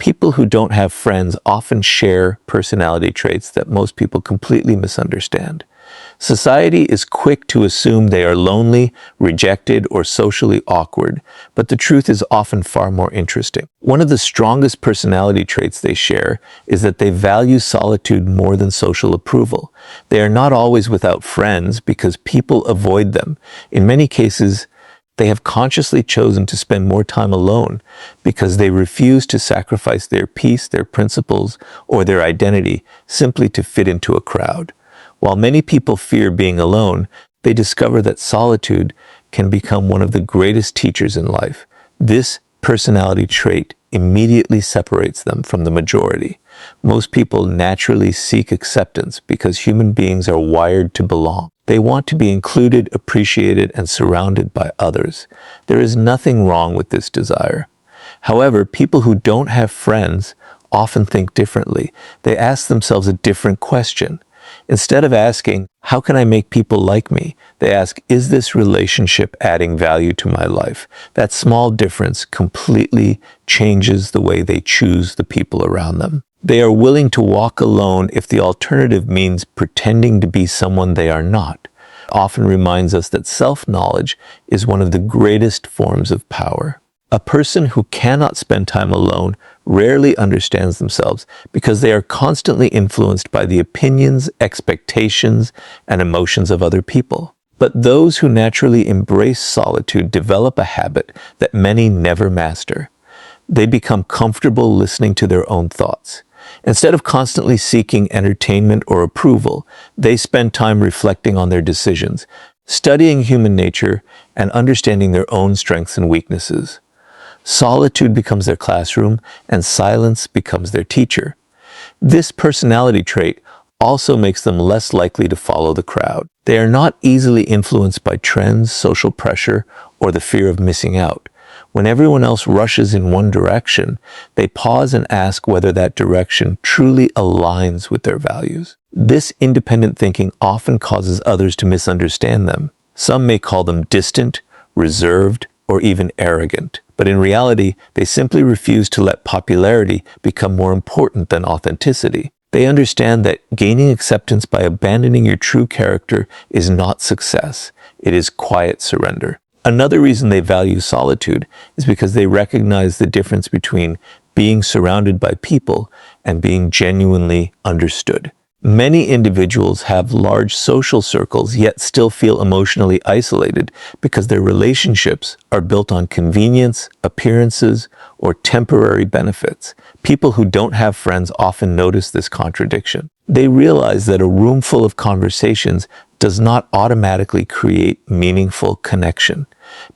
People who don't have friends often share personality traits that most people completely misunderstand. Society is quick to assume they are lonely, rejected, or socially awkward, but the truth is often far more interesting. One of the strongest personality traits they share is that they value solitude more than social approval. They are not always without friends because people avoid them. In many cases, they have consciously chosen to spend more time alone because they refuse to sacrifice their peace, their principles, or their identity simply to fit into a crowd. While many people fear being alone, they discover that solitude can become one of the greatest teachers in life. This personality trait immediately separates them from the majority. Most people naturally seek acceptance because human beings are wired to belong. They want to be included, appreciated, and surrounded by others. There is nothing wrong with this desire. However, people who don't have friends often think differently. They ask themselves a different question. Instead of asking, how can I make people like me? They ask, is this relationship adding value to my life? That small difference completely changes the way they choose the people around them. They are willing to walk alone if the alternative means pretending to be someone they are not. It often reminds us that self-knowledge is one of the greatest forms of power. A person who cannot spend time alone rarely understands themselves because they are constantly influenced by the opinions, expectations, and emotions of other people. But those who naturally embrace solitude develop a habit that many never master. They become comfortable listening to their own thoughts. Instead of constantly seeking entertainment or approval, they spend time reflecting on their decisions, studying human nature, and understanding their own strengths and weaknesses. Solitude becomes their classroom, and silence becomes their teacher. This personality trait also makes them less likely to follow the crowd. They are not easily influenced by trends, social pressure, or the fear of missing out. When everyone else rushes in one direction, they pause and ask whether that direction truly aligns with their values. This independent thinking often causes others to misunderstand them. Some may call them distant, reserved, or even arrogant. But in reality, they simply refuse to let popularity become more important than authenticity. They understand that gaining acceptance by abandoning your true character is not success. It is quiet surrender. Another reason they value solitude is because they recognize the difference between being surrounded by people and being genuinely understood. Many individuals have large social circles yet still feel emotionally isolated because their relationships are built on convenience, appearances, or temporary benefits. People who don't have friends often notice this contradiction. They realize that a room full of conversations does not automatically create meaningful connection.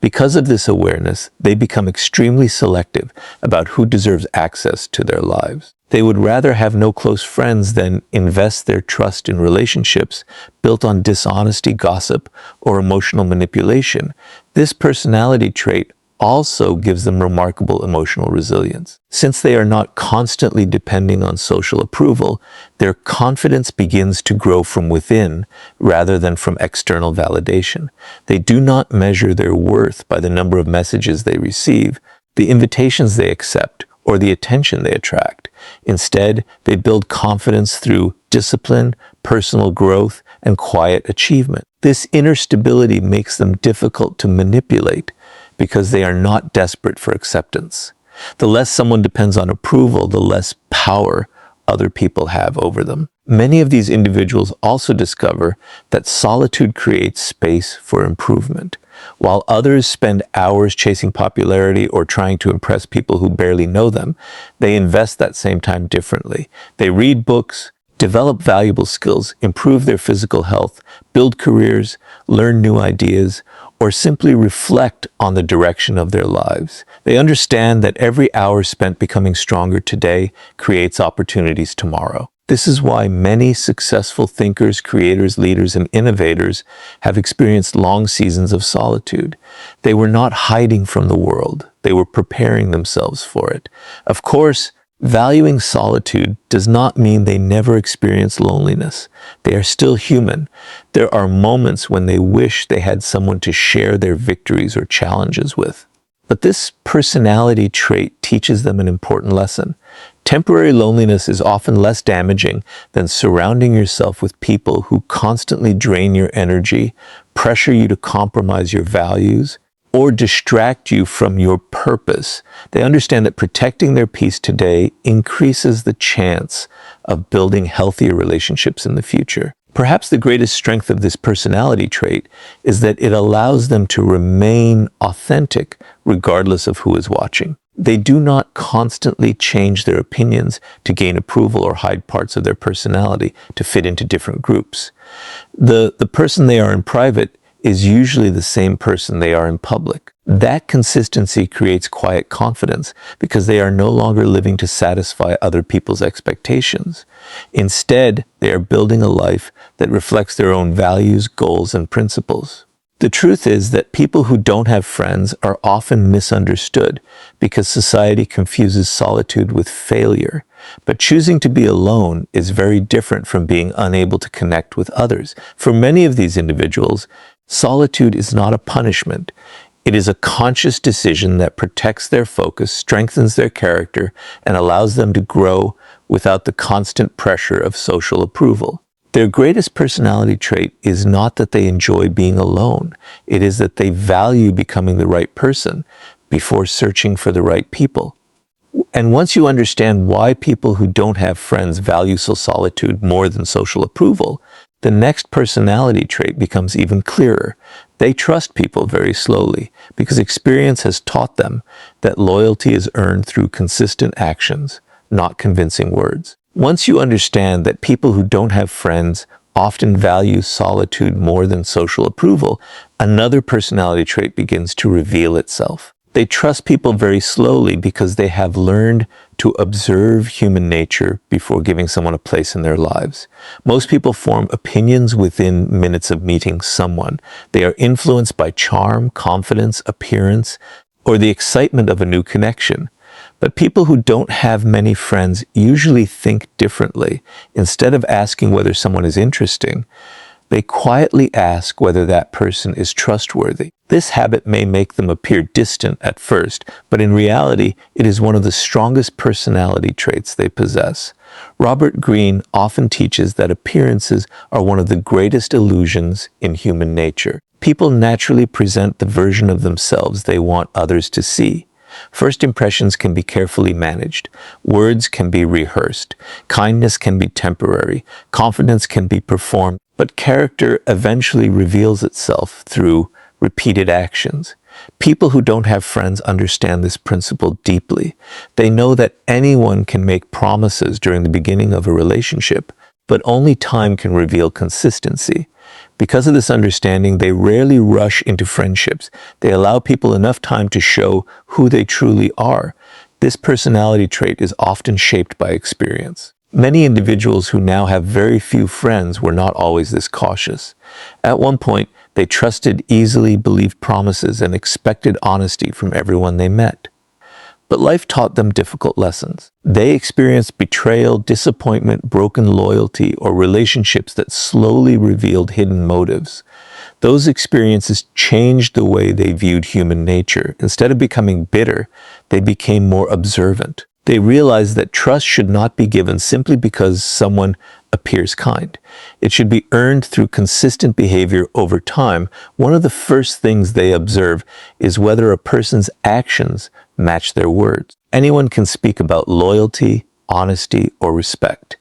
Because of this awareness, they become extremely selective about who deserves access to their lives. They would rather have no close friends than invest their trust in relationships built on dishonesty, gossip, or emotional manipulation. This personality trait also gives them remarkable emotional resilience. Since they are not constantly depending on social approval, their confidence begins to grow from within rather than from external validation. They do not measure their worth by the number of messages they receive, the invitations they accept, or the attention they attract. Instead, they build confidence through discipline, personal growth, and quiet achievement. This inner stability makes them difficult to manipulate because they are not desperate for acceptance. The less someone depends on approval, the less power other people have over them. Many of these individuals also discover that solitude creates space for improvement. While others spend hours chasing popularity or trying to impress people who barely know them, they invest that same time differently. They read books, develop valuable skills, improve their physical health, build careers, learn new ideas, or simply reflect on the direction of their lives. They understand that every hour spent becoming stronger today creates opportunities tomorrow. This is why many successful thinkers, creators, leaders, and innovators have experienced long seasons of solitude. They were not hiding from the world. They were preparing themselves for it. Of course, valuing solitude does not mean they never experience loneliness. They are still human. There are moments when they wish they had someone to share their victories or challenges with. But this personality trait teaches them an important lesson. Temporary loneliness is often less damaging than surrounding yourself with people who constantly drain your energy, pressure you to compromise your values, or distract you from your purpose. They understand that protecting their peace today increases the chance of building healthier relationships in the future. Perhaps the greatest strength of this personality trait is that it allows them to remain authentic regardless of who is watching. They do not constantly change their opinions to gain approval or hide parts of their personality to fit into different groups. The person they are in private is usually the same person they are in public. That consistency creates quiet confidence because they are no longer living to satisfy other people's expectations. Instead, they are building a life that reflects their own values, goals, and principles. The truth is that people who don't have friends are often misunderstood because society confuses solitude with failure. But choosing to be alone is very different from being unable to connect with others. For many of these individuals, solitude is not a punishment. It is a conscious decision that protects their focus, strengthens their character, and allows them to grow without the constant pressure of social approval. Their greatest personality trait is not that they enjoy being alone. It is that they value becoming the right person before searching for the right people. And once you understand why people who don't have friends value solitude more than social approval, the next personality trait becomes even clearer. They trust people very slowly because experience has taught them that loyalty is earned through consistent actions, not convincing words. Once you understand that people who don't have friends often value solitude more than social approval, another personality trait begins to reveal itself. They trust people very slowly because they have learned to observe human nature before giving someone a place in their lives. Most people form opinions within minutes of meeting someone. They are influenced by charm, confidence, appearance, or the excitement of a new connection. But people who don't have many friends usually think differently. Instead of asking whether someone is interesting, they quietly ask whether that person is trustworthy. This habit may make them appear distant at first, but in reality, it is one of the strongest personality traits they possess. Robert Greene often teaches that appearances are one of the greatest illusions in human nature. People naturally present the version of themselves they want others to see. First impressions can be carefully managed. Words can be rehearsed. Kindness can be temporary. Confidence can be performed. But character eventually reveals itself through repeated actions. People who don't have friends understand this principle deeply. They know that anyone can make promises during the beginning of a relationship, but only time can reveal consistency. Because of this understanding, they rarely rush into friendships. They allow people enough time to show who they truly are. This personality trait is often shaped by experience. Many individuals who now have very few friends were not always this cautious. At one point, they trusted easily, believed promises, and expected honesty from everyone they met. But life taught them difficult lessons. They experienced betrayal, disappointment, broken loyalty, or relationships that slowly revealed hidden motives. Those experiences changed the way they viewed human nature. Instead of becoming bitter, they became more observant. They realized that trust should not be given simply because someone appears kind. It should be earned through consistent behavior over time. One of the first things they observe is whether a person's actions match their words. Anyone can speak about loyalty, honesty, or respect.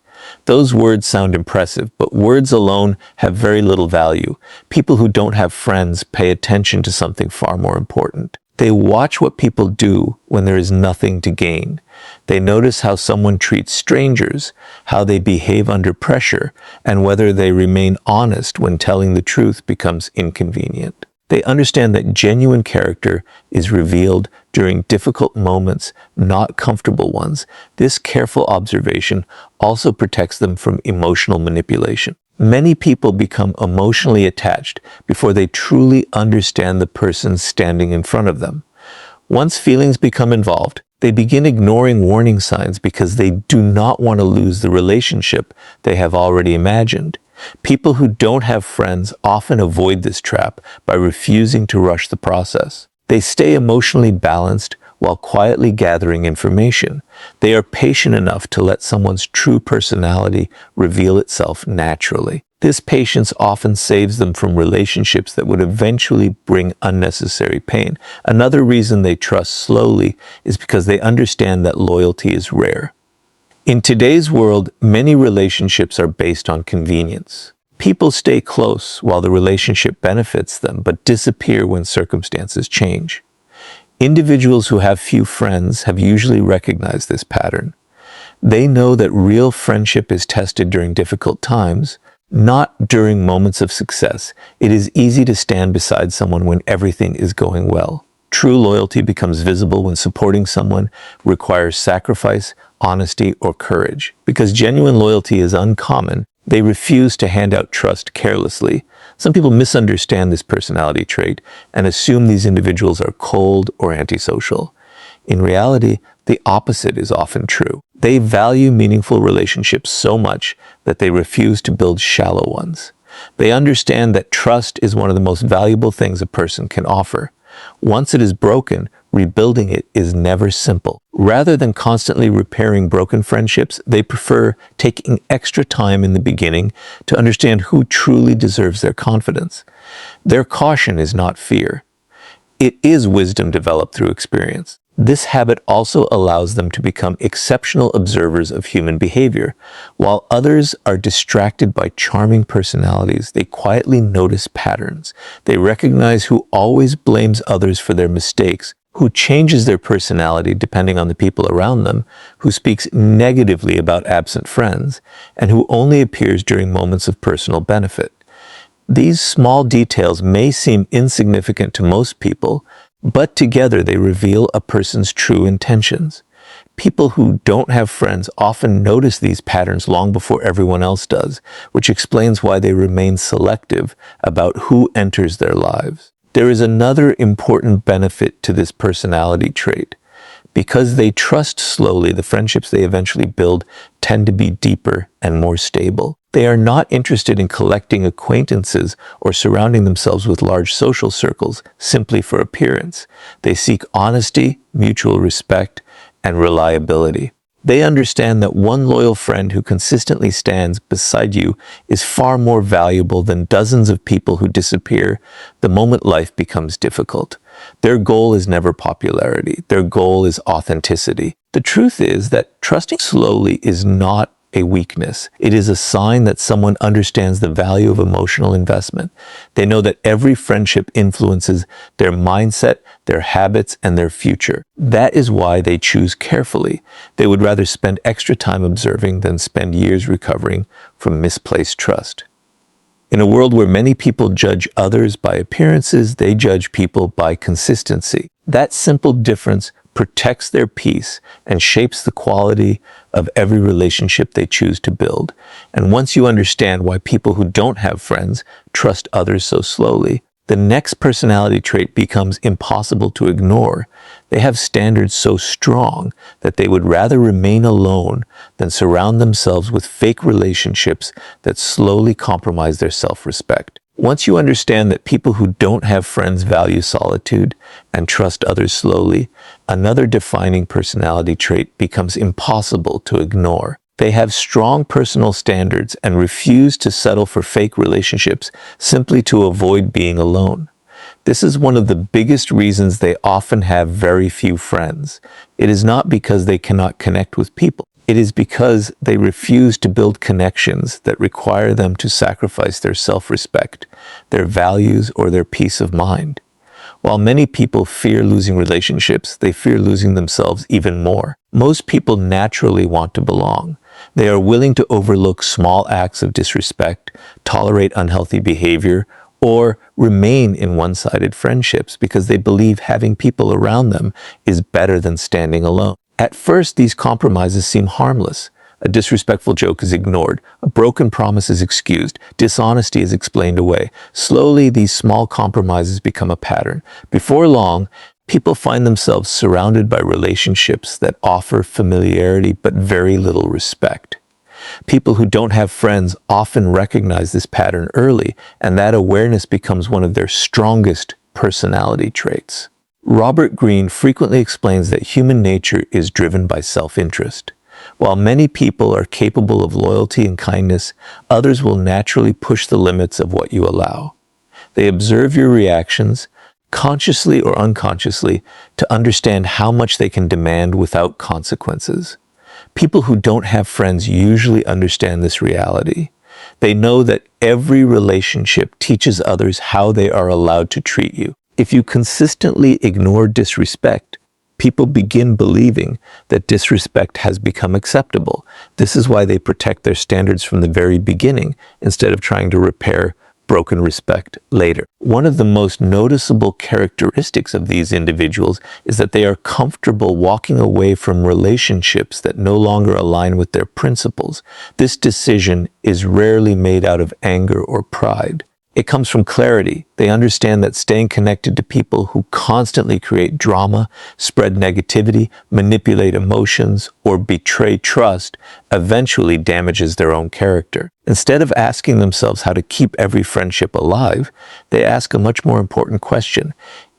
Those words sound impressive, but words alone have very little value. People who don't have friends pay attention to something far more important. They watch what people do when there is nothing to gain. They notice how someone treats strangers, how they behave under pressure, and whether they remain honest when telling the truth becomes inconvenient. They understand that genuine character is revealed during difficult moments, not comfortable ones. This careful observation also protects them from emotional manipulation. Many people become emotionally attached before they truly understand the person standing in front of them. Once feelings become involved, they begin ignoring warning signs because they do not want to lose the relationship they have already imagined. People who don't have friends often avoid this trap by refusing to rush the process. They stay emotionally balanced while quietly gathering information. They are patient enough to let someone's true personality reveal itself naturally. This patience often saves them from relationships that would eventually bring unnecessary pain. Another reason they trust slowly is because they understand that loyalty is rare. In today's world, many relationships are based on convenience. People stay close while the relationship benefits them, but disappear when circumstances change. Individuals who have few friends have usually recognized this pattern. They know that real friendship is tested during difficult times, not during moments of success. It is easy to stand beside someone when everything is going well. True loyalty becomes visible when supporting someone requires sacrifice, honesty, or courage. Because genuine loyalty is uncommon, they refuse to hand out trust carelessly. Some people misunderstand this personality trait and assume these individuals are cold or antisocial. In reality, the opposite is often true. They value meaningful relationships so much that they refuse to build shallow ones. They understand that trust is one of the most valuable things a person can offer. Once it is broken, rebuilding it is never simple. Rather than constantly repairing broken friendships, they prefer taking extra time in the beginning to understand who truly deserves their confidence. Their caution is not fear. It is wisdom developed through experience. This habit also allows them to become exceptional observers of human behavior. While others are distracted by charming personalities, they quietly notice patterns. They recognize who always blames others for their mistakes, who changes their personality depending on the people around them, who speaks negatively about absent friends, and who only appears during moments of personal benefit. These small details may seem insignificant to most people, but together they reveal a person's true intentions. People who don't have friends often notice these patterns long before everyone else does, which explains why they remain selective about who enters their lives. There is another important benefit to this personality trait. Because they trust slowly, the friendships they eventually build tend to be deeper and more stable. They are not interested in collecting acquaintances or surrounding themselves with large social circles simply for appearance. They seek honesty, mutual respect, and reliability. They understand that one loyal friend who consistently stands beside you is far more valuable than dozens of people who disappear the moment life becomes difficult. Their goal is never popularity. Their goal is authenticity. The truth is that trusting slowly is not a weakness. It is a sign that someone understands the value of emotional investment. They know that every friendship influences their mindset, their habits, and their future. That is why they choose carefully. They would rather spend extra time observing than spend years recovering from misplaced trust. In a world where many people judge others by appearances, they judge people by consistency. That simple difference protects their peace and shapes the quality of every relationship they choose to build. And once you understand why people who don't have friends trust others so slowly, the next personality trait becomes impossible to ignore. They have standards so strong that they would rather remain alone than surround themselves with fake relationships that slowly compromise their self-respect. Once you understand that people who don't have friends value solitude and trust others slowly, another defining personality trait becomes impossible to ignore. They have strong personal standards and refuse to settle for fake relationships simply to avoid being alone. This is one of the biggest reasons they often have very few friends. It is not because they cannot connect with people. It is because they refuse to build connections that require them to sacrifice their self-respect, their values, or their peace of mind. While many people fear losing relationships, they fear losing themselves even more. Most people naturally want to belong. They are willing to overlook small acts of disrespect, tolerate unhealthy behavior, or remain in one-sided friendships because they believe having people around them is better than standing alone. At first, these compromises seem harmless. A disrespectful joke is ignored, a broken promise is excused, dishonesty is explained away. Slowly, these small compromises become a pattern. Before long, people find themselves surrounded by relationships that offer familiarity but very little respect. People who don't have friends often recognize this pattern early, and that awareness becomes one of their strongest personality traits. Robert Greene frequently explains that human nature is driven by self-interest. While many people are capable of loyalty and kindness, others will naturally push the limits of what you allow. They observe your reactions, consciously or unconsciously, to understand how much they can demand without consequences. People who don't have friends usually understand this reality. They know that every relationship teaches others how they are allowed to treat you. If you consistently ignore disrespect, people begin believing that disrespect has become acceptable. This is why they protect their standards from the very beginning instead of trying to repair broken respect later. One of the most noticeable characteristics of these individuals is that they are comfortable walking away from relationships that no longer align with their principles. This decision is rarely made out of anger or pride. It comes from clarity. They understand that staying connected to people who constantly create drama, spread negativity, manipulate emotions, or betray trust eventually damages their own character. Instead of asking themselves how to keep every friendship alive, they ask a much more important question.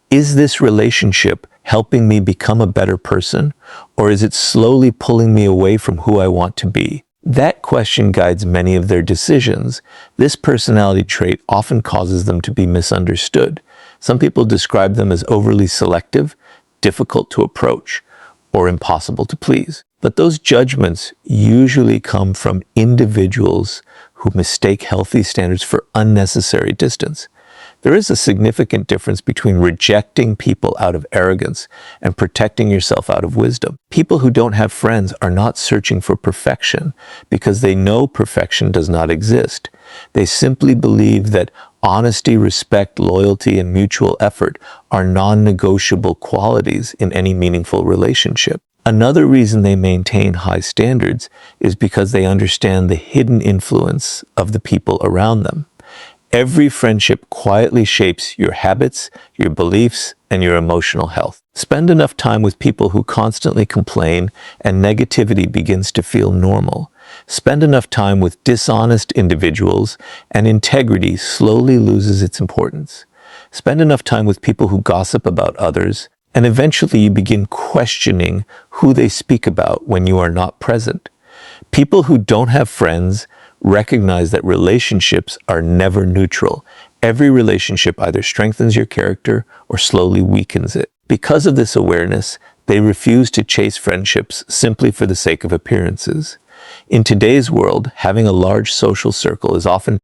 Is this relationship helping me become a better person, or is it slowly pulling me away from who I want to be? That question guides many of their decisions. This personality trait often causes them to be misunderstood. Some people describe them as overly selective, difficult to approach, or impossible to please. But those judgments usually come from individuals who mistake healthy standards for unnecessary distance. There is a significant difference between rejecting people out of arrogance and protecting yourself out of wisdom. People who don't have friends are not searching for perfection because they know perfection does not exist. They simply believe that honesty, respect, loyalty, and mutual effort are non-negotiable qualities in any meaningful relationship. Another reason they maintain high standards is because they understand the hidden influence of the people around them. Every friendship quietly shapes your habits, your beliefs, and your emotional health. Spend enough time with people who constantly complain and negativity begins to feel normal. Spend enough time with dishonest individuals and integrity slowly loses its importance. Spend enough time with people who gossip about others, and eventually you begin questioning who they speak about when you are not present. People who don't have friends recognize that relationships are never neutral. Every relationship either strengthens your character or slowly weakens it. Because of this awareness, they refuse to chase friendships simply for the sake of appearances. In today's world, having a large social circle is often